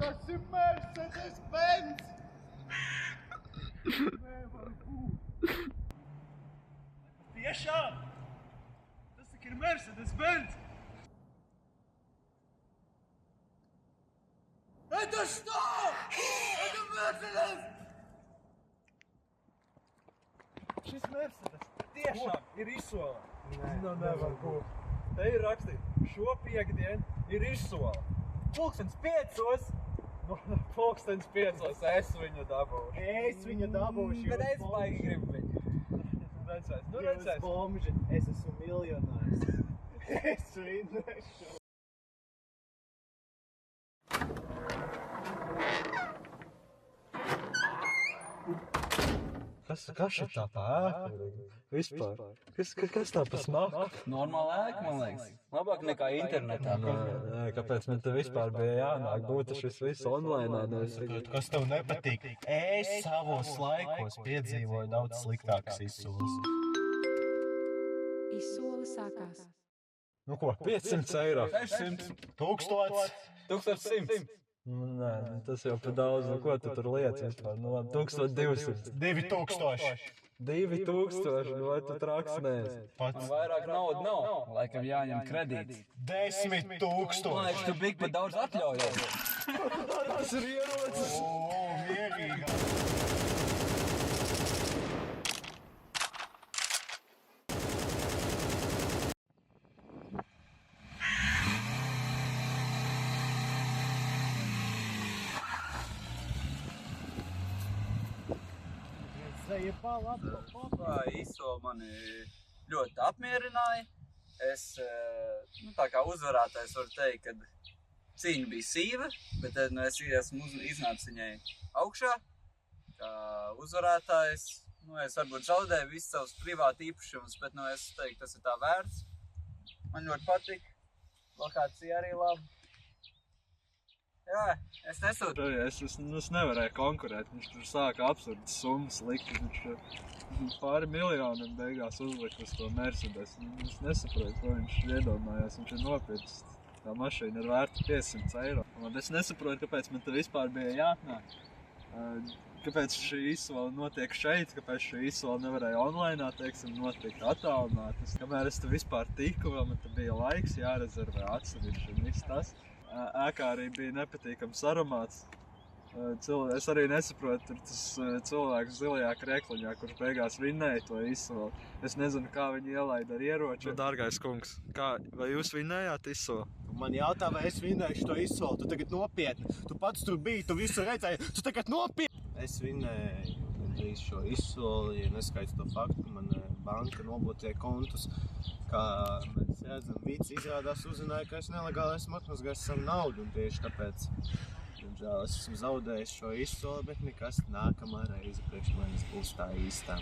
Tas ir Mercedes-Benz! Nevar būt! Tiešām! Tas tik ir Mercedes-Benz! Это что? Это Mercedes! Šis Mercedes tiešām ir izsola. Nē, nevar būt. Te ir rakstīts, šo piekdienu ir izsola. 5:00. Pulkstens 5:00 es viņu dabūšu. Es viņu dabūšu. Bet es baigi gribu viņu. Redzēs, nu Jūs redzēs. bomži, es esmu miljonārs. Es vinēšu. Kas šitā pēka? Vispār. Kas tā pa smaku? Normāli ēka, man liekas. Labāk nekā internetā. Nē, kāpēc man te vispār bija jānāk? Būtu šis viss online. Kas tev nepatīk? Es savos laikos piedzīvoju daudz sliktākas izsoles. Izsole sākās. Nu ko, 500 eiro? 600. 1000. 1100. Nē, tas jau pa daudz. Nu ko tu tur lietas vispār? Nu labi, 1200. 2000. 2000, nu vai tu traks neesi? Man vairāk naudu nav. Laikam jāņem kredīts. 10 000. Man liekas, tu big pa daudz atļaujies. Tas ir ierocis! O, mierīgā. Izsola mani ļoti apmierināja. Es, tā kā uzvarētājs varu teikt, ka cīņa bija sīva, bet es esmu iznācis viņai augšā. Kā uzvarētājs, es varbūt zaudēju visus savus privāti īpašumus, bet es teiktu, tas ir tā vērts. Man ļoti patika. Lokācija arī laba. Jā, es nesūtu. Es nevarēju konkurēt. Viņš tur sāka absurdas summas likt. Viņš pāri miljonam beigās uzlika uz to Mercedes. Es nesaprotu, ko viņš iedomājās. Viņš ir nopircis. Tā mašīna ir vērta 500 eiro. Un es nesaprotu, kāpēc man te vispār bija jāatnāk. Kāpēc šī izsola notiek šeit, kāpēc šī izsola nevarēja online, teiksim, notikt attālināt. Kamēr es te vispār tiku, vēl man te bija laiks jārezervē atsevišķi un viss tas. Ēkā arī bija nepatīkams aromāts. Es arī nesaprotu, tur tas cilvēks zilajā krekliņā, kurš beigās vinnēja to izsoli. Es nezinu, kā viņi ielaida ar ieroči. Dārgais kungs, vai jūs vinnējāt izsoli? Man jautā, vai es vinnēšu to izsoli. Tu tagad nopietni. Tu pats tur biji, tu visu redzēji. Tu tagad nopietni. Es vinnēju gandrīz šo izsoli, ja neskaidrs to faktu, ka man banka nobloķēja kontus. Kā mēs redzam, Vits izrādās uzzināja, ka es nelegāli esmu atmazgājis savu naudu, un tieši tāpēc, diemžēl, es esmu zaudējis šo izsoli, bet nekas nākamā reize priekš manis būs tā īstā.